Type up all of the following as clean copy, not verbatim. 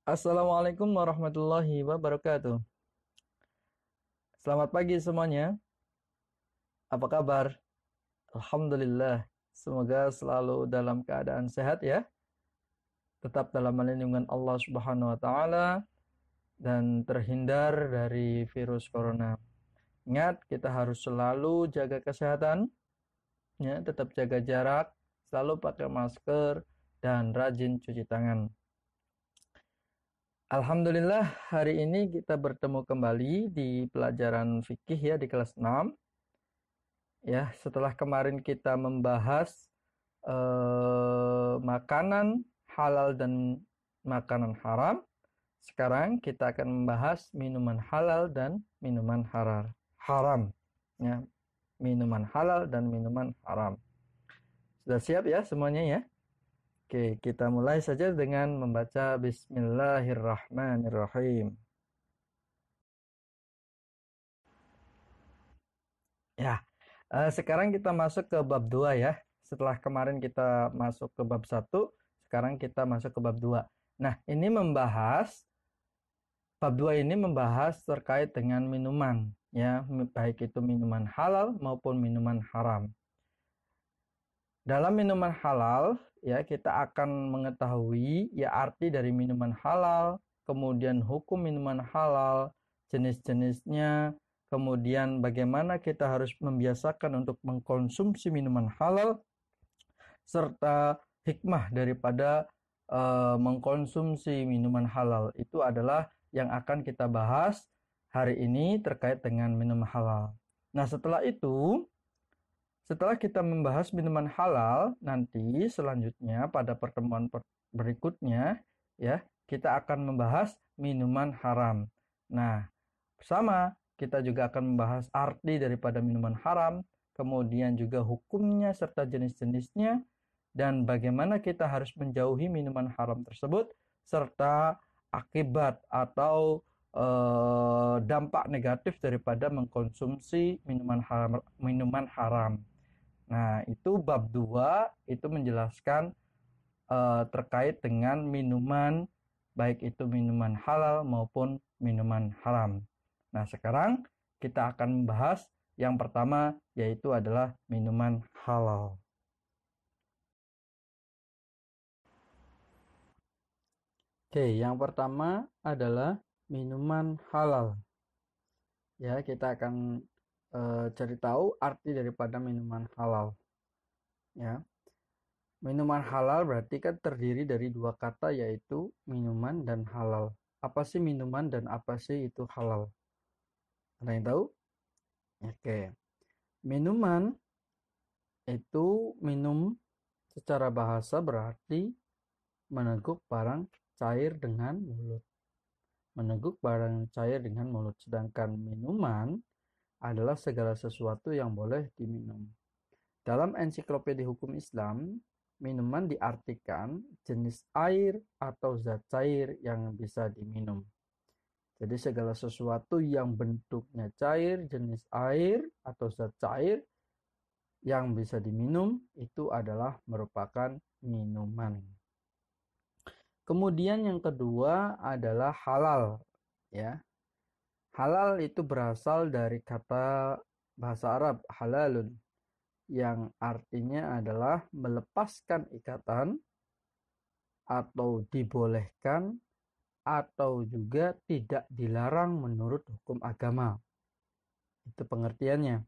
Assalamualaikum warahmatullahi wabarakatuh. Selamat pagi semuanya. Apa kabar? Alhamdulillah. Semoga selalu dalam keadaan sehat ya. Tetap dalam lindungan Allah Subhanahu wa taala dan terhindar dari virus corona. Ingat, kita harus selalu jaga kesehatan, ya, tetap jaga jarak, selalu pakai masker dan rajin cuci tangan. Alhamdulillah, hari ini kita bertemu kembali di pelajaran fikih ya di kelas 6. Ya, setelah kemarin kita membahas makanan halal dan makanan haram, sekarang kita akan membahas minuman halal dan minuman haram. Ya, minuman halal dan minuman haram. Sudah siap ya semuanya ya? Oke, kita mulai saja dengan membaca Bismillahirrahmanirrahim. Ya, sekarang kita masuk ke bab 2 ya. Setelah kemarin kita masuk ke bab 1, sekarang kita masuk ke bab 2. Nah, bab 2 ini membahas terkait dengan minuman ya, baik itu minuman halal maupun minuman haram. Dalam minuman halal ya, kita akan mengetahui ya arti dari minuman halal, kemudian hukum minuman halal, jenis-jenisnya, kemudian bagaimana kita harus membiasakan untuk mengkonsumsi minuman halal, serta hikmah daripada mengkonsumsi minuman halal. Itu adalah yang akan kita bahas hari ini terkait dengan minuman halal. Nah, setelah kita membahas minuman halal, nanti selanjutnya pada pertemuan berikutnya ya, kita akan membahas minuman haram. Nah, bersama kita juga akan membahas arti daripada minuman haram, kemudian juga hukumnya serta jenis-jenisnya, dan bagaimana kita harus menjauhi minuman haram tersebut, serta akibat atau dampak negatif daripada mengkonsumsi minuman haram. Nah, itu bab 2 itu menjelaskan terkait dengan minuman, baik itu minuman halal maupun minuman haram. Nah, sekarang kita akan membahas yang pertama, yaitu adalah minuman halal. Oke, yang pertama adalah minuman halal. Ya, kita akan cari tahu arti daripada minuman halal. Ya, minuman halal berarti kan terdiri dari dua kata, yaitu minuman dan halal. Apa sih minuman dan apa sih itu halal? Ada yang tahu? Oke. Minuman itu minum secara bahasa berarti meneguk barang cair dengan mulut. Meneguk barang cair dengan mulut. Sedangkan minuman adalah segala sesuatu yang boleh diminum. Dalam ensiklopedia hukum Islam, minuman diartikan jenis air atau zat cair yang bisa diminum. Jadi segala sesuatu yang bentuknya cair, jenis air atau zat cair yang bisa diminum itu adalah merupakan minuman. Kemudian yang kedua adalah halal, ya. Halal itu berasal dari kata bahasa Arab halalun, yang artinya adalah melepaskan ikatan atau dibolehkan atau juga tidak dilarang menurut hukum agama. Itu pengertiannya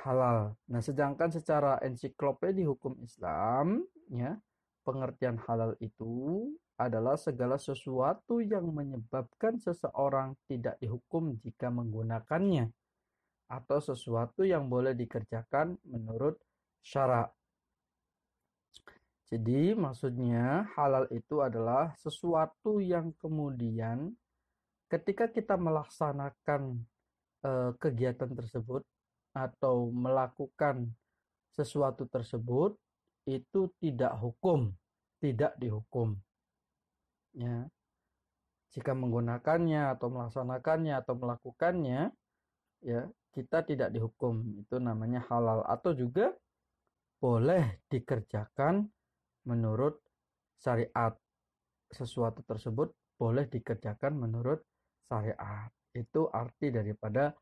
halal. Nah, sedangkan secara ensiklopedia hukum Islam, ya, pengertian halal itu adalah segala sesuatu yang menyebabkan seseorang tidak dihukum jika menggunakannya, atau sesuatu yang boleh dikerjakan menurut syara. Jadi maksudnya halal itu adalah sesuatu yang kemudian ketika kita melaksanakan kegiatan tersebut atau melakukan sesuatu tersebut itu tidak dihukum. Ya, jika menggunakannya atau melaksanakannya atau melakukannya, ya kita tidak dihukum. Itu namanya halal, atau juga boleh dikerjakan menurut syariat. sesuatu tersebut boleh dikerjakan menurut syariat. Itu arti daripada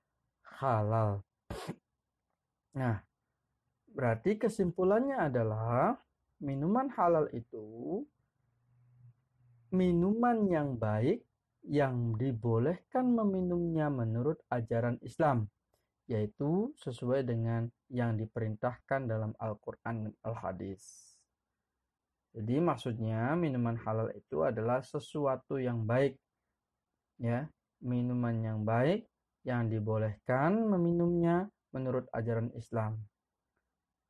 halal. Nah, berarti kesimpulannya adalah minuman halal itu minuman yang baik yang dibolehkan meminumnya menurut ajaran Islam, yaitu sesuai dengan yang diperintahkan dalam Al-Quran dan Al-Hadis. Jadi maksudnya minuman halal itu adalah sesuatu yang baik, ya, minuman yang baik yang dibolehkan meminumnya menurut ajaran Islam,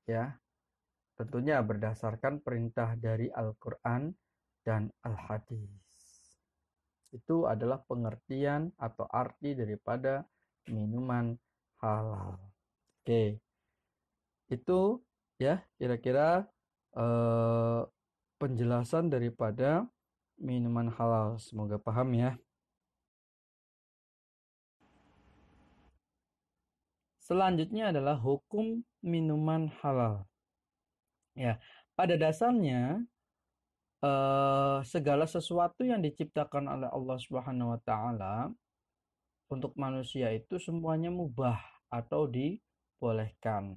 ya, tentunya berdasarkan perintah dari Al-Quran dan Al-Hadis. Itu adalah pengertian atau arti daripada minuman halal. Oke, itu ya kira-kira penjelasan daripada minuman halal. Semoga paham ya. Selanjutnya adalah hukum minuman halal. Ya, pada dasarnya segala sesuatu yang diciptakan oleh Allah Subhanahu wa taala untuk manusia itu semuanya mubah atau dibolehkan.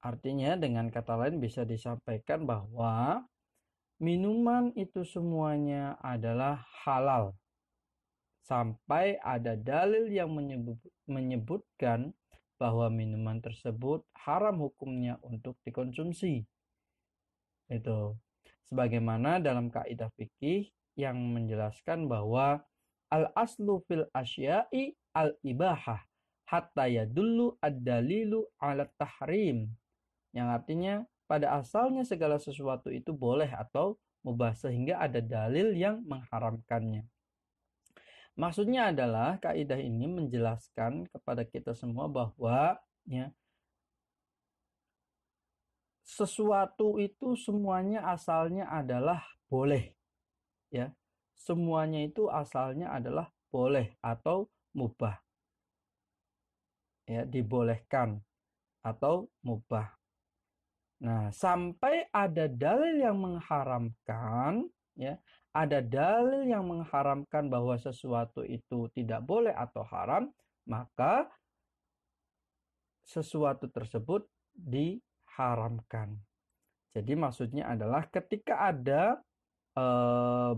Artinya dengan kata lain bisa disampaikan bahwa minuman itu semuanya adalah halal sampai ada dalil yang menyebutkan bahwa minuman tersebut haram hukumnya untuk dikonsumsi. Itu sebagaimana dalam kaidah fikih yang menjelaskan bahwa al-aslu fil asya'i al-ibahah hatta yadullu ad-dalilu ala tahrim, yang artinya pada asalnya segala sesuatu itu boleh atau mubah sehingga ada dalil yang mengharamkannya. Maksudnya adalah kaidah ini menjelaskan kepada kita semua bahwa ya, sesuatu itu semuanya asalnya adalah boleh, ya, semuanya itu asalnya adalah boleh atau mubah, ya, dibolehkan atau mubah. Nah, sampai ada dalil yang mengharamkan, ya, ada dalil yang mengharamkan bahwa sesuatu itu tidak boleh atau haram, maka sesuatu tersebut diharamkan. Jadi maksudnya adalah ketika ada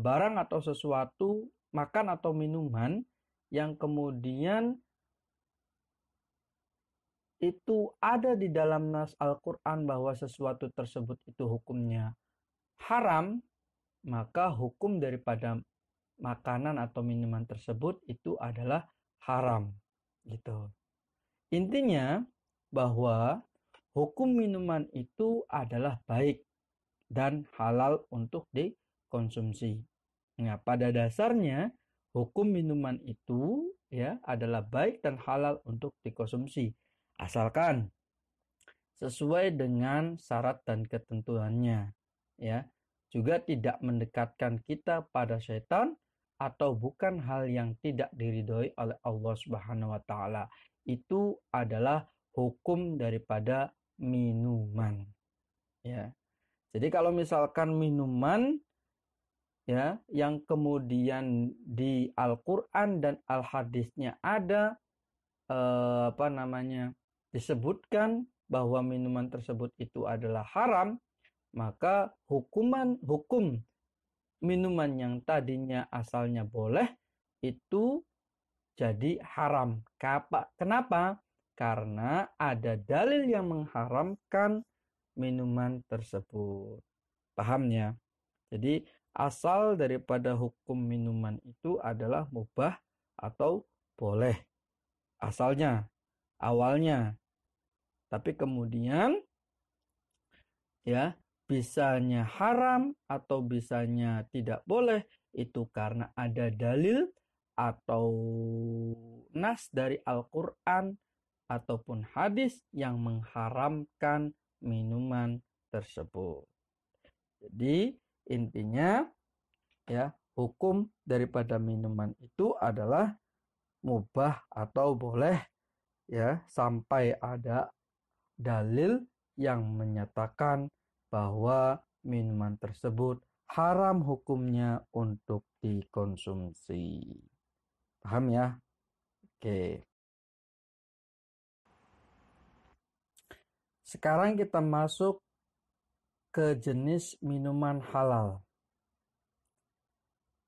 barang atau sesuatu, makan atau minuman yang kemudian itu ada di dalam nas Al-Quran bahwa sesuatu tersebut itu hukumnya haram, maka hukum daripada makanan atau minuman tersebut itu adalah haram. Gitu. Intinya bahwa hukum minuman itu adalah baik dan halal untuk dikonsumsi. Nah, pada dasarnya hukum minuman itu ya adalah baik dan halal untuk dikonsumsi, asalkan sesuai dengan syarat dan ketentuannya, ya. Juga tidak mendekatkan kita pada setan atau bukan hal yang tidak diridhoi oleh Allah Subhanahu wa taala. Itu adalah hukum daripada minuman, ya. Jadi kalau misalkan minuman ya yang kemudian di Al-Qur'an dan Al-Hadisnya ada disebutkan bahwa minuman tersebut itu adalah haram, maka hukum minuman yang tadinya asalnya boleh itu jadi haram. Kenapa? Karena ada dalil yang mengharamkan minuman tersebut. Paham ya? Jadi asal daripada hukum minuman itu adalah mubah atau boleh. Asalnya, awalnya. Tapi kemudian ya bisanya haram atau bisanya tidak boleh itu karena ada dalil atau nas dari Al-Quran ataupun hadis yang mengharamkan minuman tersebut. Jadi intinya ya hukum daripada minuman itu adalah mubah atau boleh ya sampai ada dalil yang menyatakan bahwa minuman tersebut haram hukumnya untuk dikonsumsi. Paham ya? Oke. Sekarang kita masuk ke jenis minuman halal.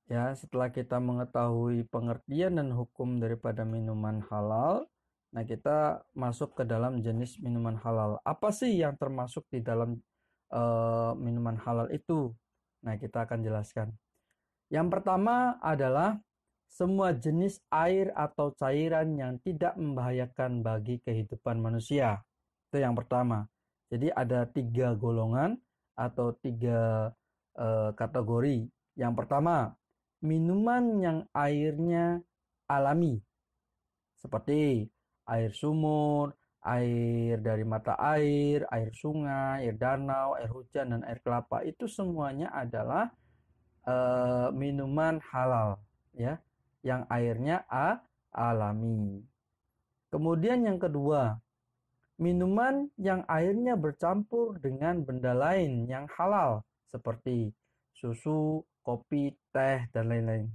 Ya, setelah kita mengetahui pengertian dan hukum daripada minuman halal, nah kita masuk ke dalam jenis minuman halal. Apa sih yang termasuk di dalam minuman halal itu? Nah, kita akan jelaskan. Yang pertama adalah semua jenis air atau cairan yang tidak membahayakan bagi kehidupan manusia. Itu yang pertama. Jadi ada 3 golongan atau 3 kategori. Yang pertama, minuman yang airnya alami, seperti air sumur, air dari mata air sungai, air danau, air hujan, dan air kelapa. Itu semuanya adalah minuman halal, ya, yang airnya alami. Kemudian yang kedua, minuman yang airnya bercampur dengan benda lain yang halal, seperti susu, kopi, teh, dan lain-lain.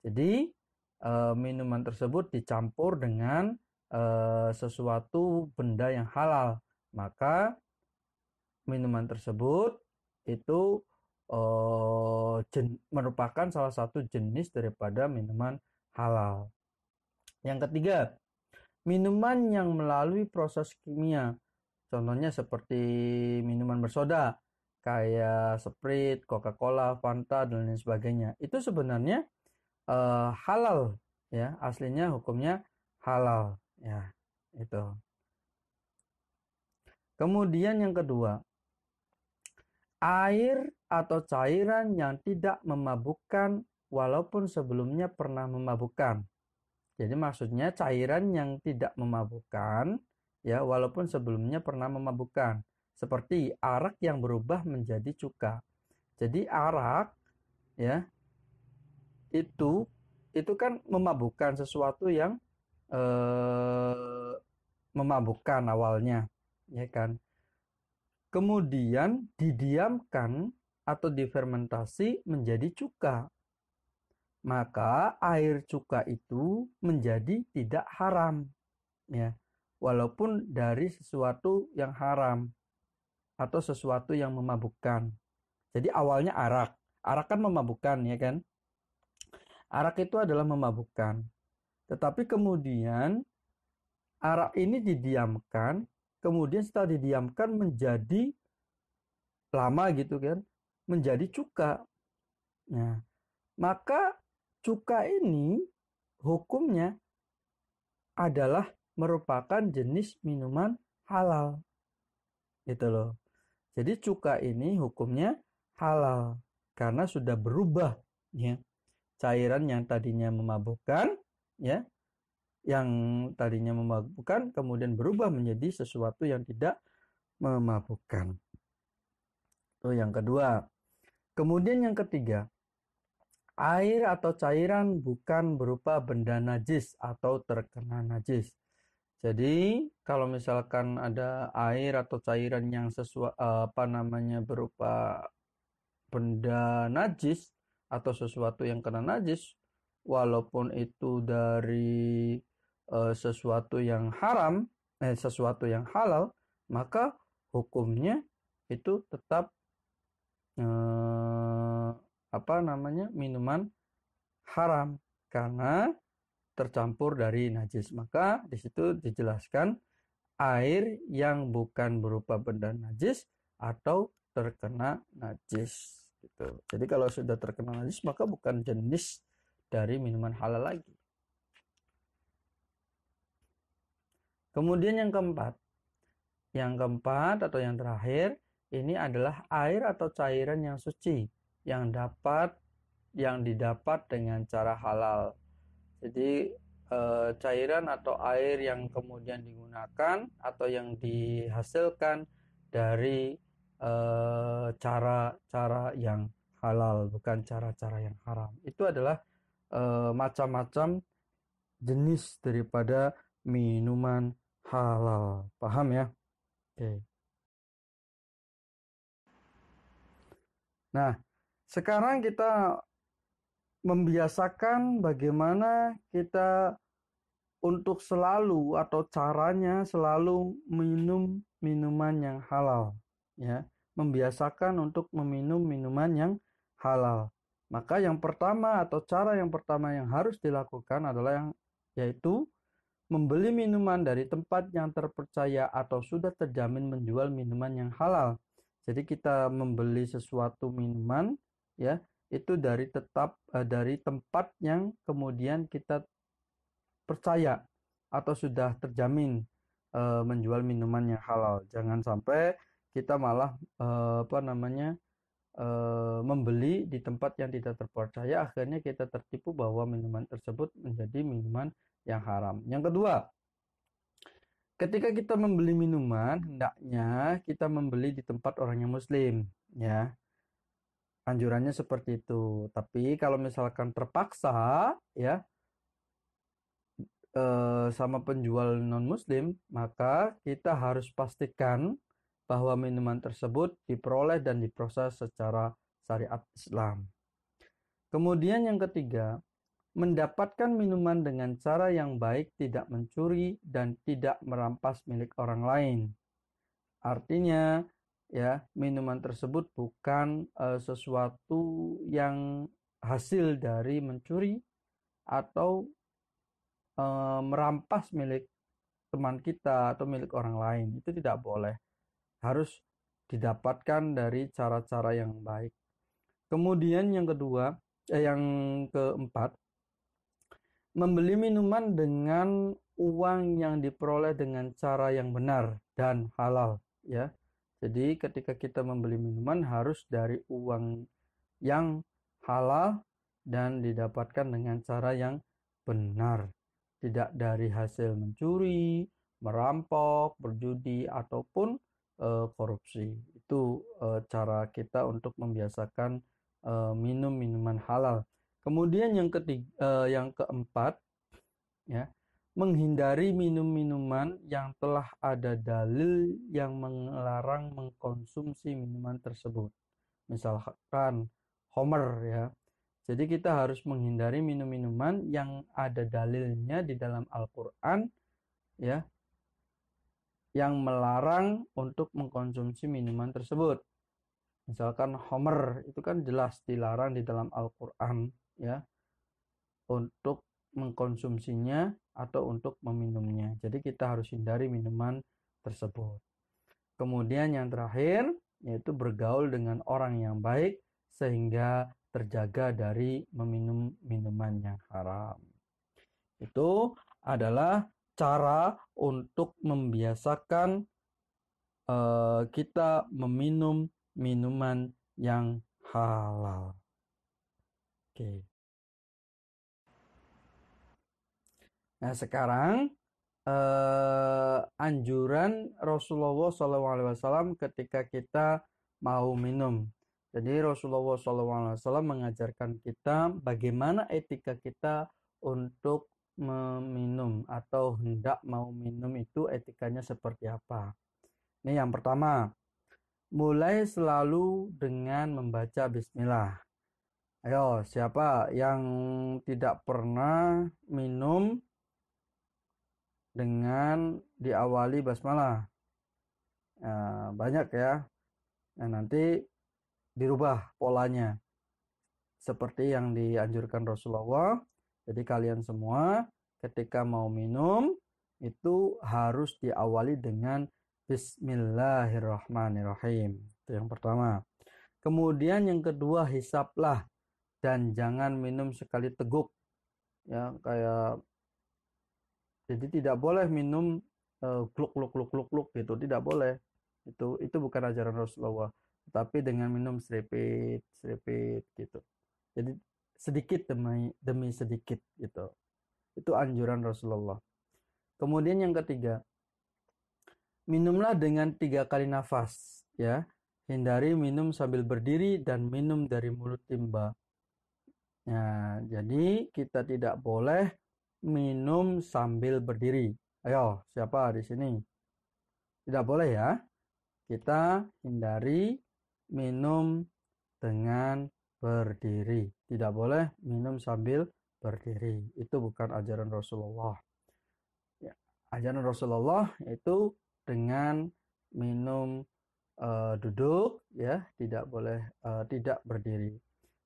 Jadi minuman tersebut dicampur dengan sesuatu benda yang halal, maka minuman tersebut itu merupakan salah satu jenis daripada minuman halal. Yang ketiga, minuman yang melalui proses kimia, contohnya seperti minuman bersoda, kayak Sprite, Coca-Cola, Fanta, dan lain sebagainya. Itu sebenarnya halal, ya, aslinya hukumnya halal, ya, itu. Kemudian yang kedua, air atau cairan yang tidak memabukkan walaupun sebelumnya pernah memabukkan. Jadi maksudnya cairan yang tidak memabukkan, ya, walaupun sebelumnya pernah memabukkan. Seperti arak yang berubah menjadi cuka. Jadi arak, ya, itu kan memabukkan, sesuatu yang memabukkan awalnya, ya kan. Kemudian didiamkan atau difermentasi menjadi cuka. Maka air cuka itu menjadi tidak haram, ya, walaupun dari sesuatu yang haram atau sesuatu yang memabukkan. Jadi awalnya arak kan memabukkan, ya kan. Arak itu adalah memabukkan, tetapi kemudian arak ini didiamkan, kemudian setelah didiamkan menjadi lama gitu kan, menjadi cuka. Nah, maka cuka ini hukumnya adalah merupakan jenis minuman halal. Gitu loh. Jadi cuka ini hukumnya halal karena sudah berubah, ya. Cairan yang tadinya memabukkan, ya, yang tadinya memabukkan kemudian berubah menjadi sesuatu yang tidak memabukkan. Itu yang kedua. Kemudian yang ketiga, air atau cairan bukan berupa benda najis atau terkena najis. Jadi kalau misalkan ada air atau cairan yang berupa benda najis atau sesuatu yang kena najis, walaupun itu dari sesuatu yang haram, sesuatu yang halal, maka hukumnya itu tetap minuman haram karena tercampur dari najis. Maka di situ dijelaskan air yang bukan berupa benda najis atau terkena najis gitu. Jadi kalau sudah terkena najis maka bukan jenis dari minuman halal lagi. Kemudian yang keempat atau yang terakhir, ini adalah air atau cairan yang suci yang didapat dengan cara halal. Jadi cairan atau air yang kemudian digunakan atau yang dihasilkan dari cara-cara yang halal, bukan cara-cara yang haram. Itu adalah macam-macam jenis daripada minuman halal. Paham ya? Oke. Nah, Sekarang kita membiasakan bagaimana kita untuk selalu atau caranya selalu minum minuman yang halal, ya. Membiasakan untuk meminum minuman yang halal. Maka yang pertama atau cara yang pertama yang harus dilakukan adalah yaitu membeli minuman dari tempat yang terpercaya atau sudah terjamin menjual minuman yang halal. Jadi kita membeli sesuatu minuman, ya, itu dari tempat yang kemudian kita percaya atau sudah terjamin menjual minuman yang halal. Jangan sampai kita malah membeli di tempat yang tidak terpercaya, akhirnya kita tertipu bahwa minuman tersebut menjadi minuman yang haram. Yang kedua, ketika kita membeli minuman, hendaknya kita membeli di tempat orang yang muslim, ya. Anjurannya seperti itu. Tapi kalau misalkan terpaksa, ya, sama penjual non muslim, maka kita harus pastikan bahwa minuman tersebut diperoleh dan diproses secara syariat Islam. Kemudian yang ketiga, mendapatkan minuman dengan cara yang baik, tidak mencuri dan tidak merampas milik orang lain. Artinya, ya, minuman tersebut bukan sesuatu yang hasil dari mencuri atau merampas milik teman kita atau milik orang lain. Itu tidak boleh. Harus didapatkan dari cara-cara yang baik. Kemudian yang keempat, membeli minuman dengan uang yang diperoleh dengan cara yang benar dan halal, ya. Jadi ketika kita membeli minuman harus dari uang yang halal dan didapatkan dengan cara yang benar, tidak dari hasil mencuri, merampok, berjudi ataupun korupsi. Itu cara kita untuk membiasakan minum minuman halal. Kemudian yang keempat, ya, menghindari minum minuman yang telah ada dalil yang melarang mengkonsumsi minuman tersebut. Misalkan homer, ya. Jadi kita harus menghindari minum-minuman yang ada dalilnya di dalam Al-Qur'an, ya, yang melarang untuk mengkonsumsi minuman tersebut. Misalkan homer itu kan jelas dilarang di dalam Al-Qur'an, ya, untuk mengkonsumsinya atau untuk meminumnya. Jadi kita harus hindari minuman tersebut. Kemudian yang terakhir yaitu bergaul dengan orang yang baik sehingga terjaga dari meminum minuman yang haram. Itu adalah cara untuk membiasakan kita meminum minuman yang halal. Oke. Nah, sekarang anjuran Rasulullah SAW ketika kita mau minum. Jadi Rasulullah SAW mengajarkan kita bagaimana etika kita untuk meminum atau hendak mau minum itu etikanya seperti apa. Ini yang pertama, mulai selalu dengan membaca bismillah. Ayo, siapa yang tidak pernah minum dengan diawali basmalah? Banyak ya. Nah, nanti dirubah polanya seperti yang dianjurkan Rasulullah. Jadi kalian semua ketika mau minum itu harus diawali dengan Bismillahirrahmanirrahim. Itu yang pertama. Kemudian yang kedua, hisaplah dan jangan minum sekali teguk. Ya, kayak jadi tidak boleh minum gluk gluk gluk gluk gluk gitu, tidak boleh. Itu bukan ajaran Rasulullah. Tapi dengan minum seripit gitu. Jadi sedikit demi sedikit gitu. Itu anjuran Rasulullah. Kemudian yang ketiga, minumlah dengan 3 kali nafas, ya. Hindari minum sambil berdiri dan minum dari mulut timba. Nah, jadi kita tidak boleh minum sambil berdiri. Ayo, siapa di sini? Tidak boleh ya. Kita hindari minum dengan berdiri. Tidak boleh minum sambil berdiri. Itu bukan ajaran Rasulullah. Ya, ajaran Rasulullah itu dengan minum duduk, ya, tidak boleh tidak berdiri.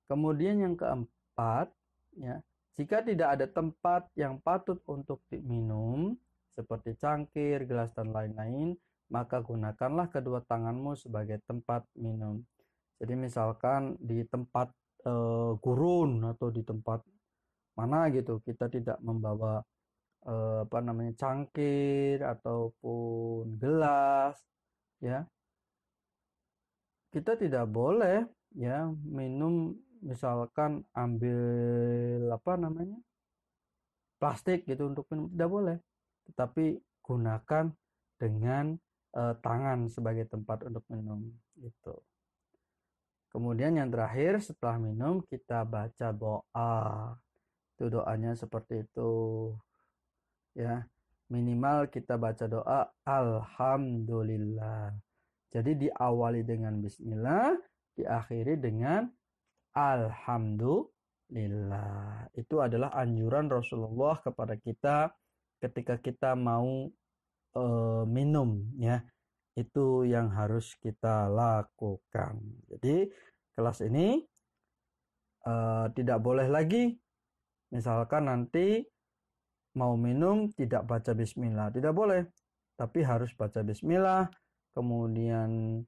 Kemudian yang keempat, ya, jika tidak ada tempat yang patut untuk diminum, seperti cangkir, gelas, dan lain-lain, maka gunakanlah kedua tanganmu sebagai tempat minum. Jadi misalkan di tempat gurun atau di tempat mana gitu, kita tidak membawa cangkir ataupun gelas, ya, kita tidak boleh ya minum, misalkan ambil plastik gitu untuk minum, tidak boleh, tetapi gunakan dengan tangan sebagai tempat untuk minum gitu. Kemudian yang terakhir, setelah minum kita baca doa. Itu doanya seperti itu, ya, minimal kita baca doa alhamdulillah. Jadi diawali dengan bismillah, diakhiri dengan alhamdulillah. Itu adalah anjuran Rasulullah kepada kita ketika kita mau minum, ya. Itu yang harus kita lakukan. Jadi kelas ini tidak boleh lagi misalkan nanti mau minum tidak baca bismillah, tidak boleh, tapi harus baca bismillah. Kemudian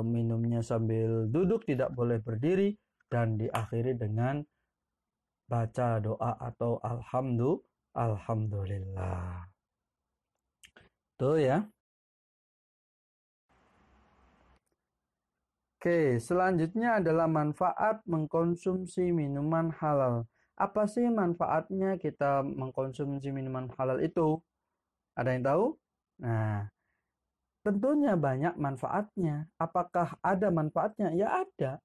minumnya sambil duduk, tidak boleh berdiri, dan diakhiri dengan baca doa atau alhamdulillah. Tuh ya. Oke, selanjutnya adalah manfaat mengkonsumsi minuman halal. Apa sih manfaatnya kita mengkonsumsi minuman halal itu? Ada yang tahu? Nah, tentunya banyak manfaatnya. Apakah ada manfaatnya? Ya ada.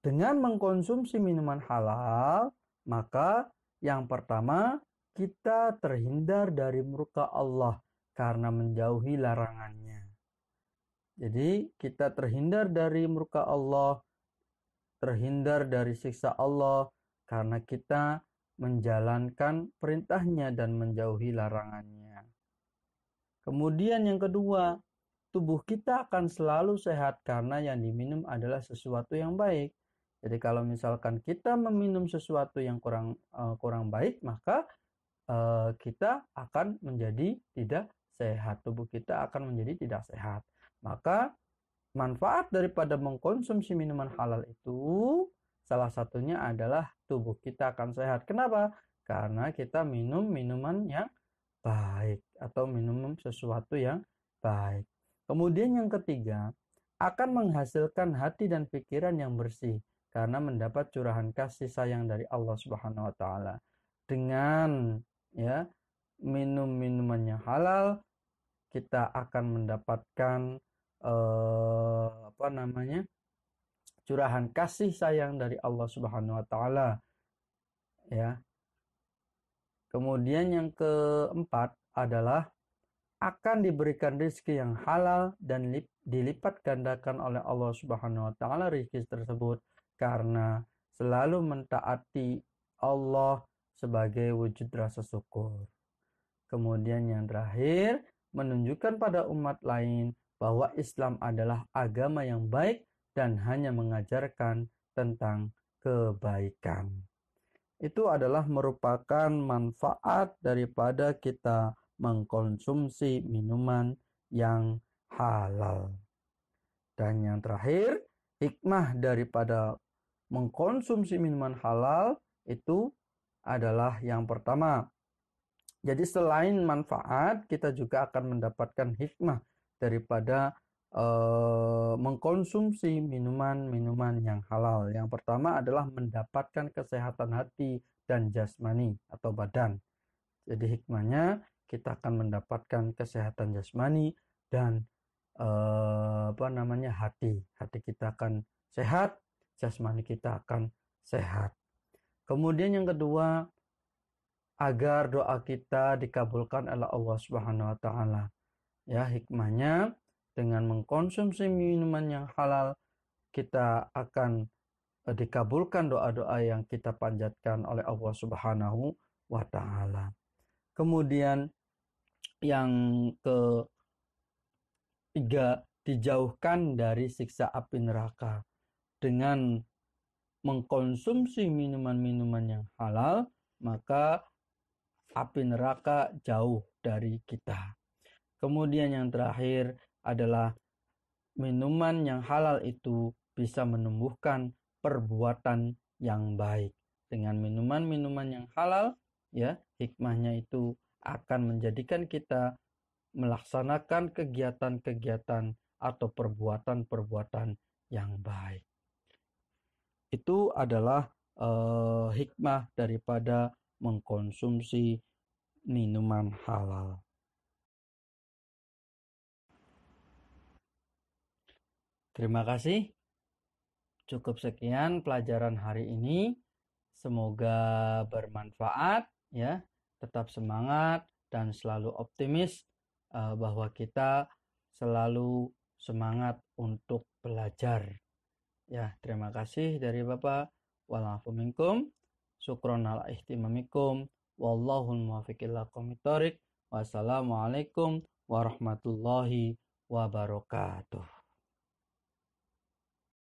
Dengan mengkonsumsi minuman halal, maka yang pertama kita terhindar dari murka Allah karena menjauhi larangannya. Jadi kita terhindar dari murka Allah, terhindar dari siksa Allah karena kita menjalankan perintahnya dan menjauhi larangannya. Kemudian yang kedua, tubuh kita akan selalu sehat karena yang diminum adalah sesuatu yang baik. Jadi kalau misalkan kita meminum sesuatu yang kurang baik, maka kita akan menjadi tidak sehat. Tubuh kita akan menjadi tidak sehat. Maka manfaat daripada mengkonsumsi minuman halal itu salah satunya adalah tubuh kita akan sehat. Kenapa? Karena kita minum minuman yang baik atau minum sesuatu yang baik. Kemudian yang ketiga, akan menghasilkan hati dan pikiran yang bersih karena mendapat curahan kasih sayang dari Allah Subhanahu wa taala. Dengan ya minum minuman yang halal, kita akan mendapatkan curahan kasih sayang dari Allah Subhanahu wa taala, ya. Kemudian yang keempat adalah akan diberikan rezeki yang halal dan dilipat gandakan oleh Allah Subhanahu wa taala rezeki tersebut karena selalu mentaati Allah sebagai wujud rasa syukur. Kemudian yang terakhir, menunjukkan pada umat lain bahwa Islam adalah agama yang baik dan hanya mengajarkan tentang kebaikan. Itu adalah merupakan manfaat daripada kita mengkonsumsi minuman yang halal. Dan yang terakhir, hikmah daripada mengkonsumsi minuman halal itu adalah yang pertama. Jadi selain manfaat, kita juga akan mendapatkan hikmah daripada mengkonsumsi minuman-minuman yang halal. Yang pertama adalah mendapatkan kesehatan hati dan jasmani atau badan. Jadi hikmahnya kita akan mendapatkan kesehatan jasmani dan hati. Hati kita akan sehat, jasmani kita akan sehat. Kemudian yang kedua, agar doa kita dikabulkan oleh Allah Subhanahu wa taala. Ya, hikmahnya dengan mengkonsumsi minuman yang halal kita akan dikabulkan doa-doa yang kita panjatkan oleh Allah Subhanahu wa taala. Kemudian yang ketiga, dijauhkan dari siksa api neraka dengan mengkonsumsi minuman-minuman yang halal, maka api neraka jauh dari kita. Kemudian yang terakhir adalah minuman yang halal itu bisa menumbuhkan perbuatan yang baik. Dengan minuman-minuman yang halal, ya, hikmahnya itu akan menjadikan kita melaksanakan kegiatan-kegiatan atau perbuatan-perbuatan yang baik. Itu adalah hikmah daripada mengkonsumsi minuman halal. Terima kasih. Cukup sekian pelajaran hari ini. Semoga bermanfaat ya. Tetap semangat dan selalu optimis bahwa kita selalu semangat untuk belajar. Ya, terima kasih dari Bapak. Walafu minkum. Syukron ala ihtimamikum. Wallahul muwaffiq ila aqwamit thoriq. Wassalamualaikum warahmatullahi wabarakatuh.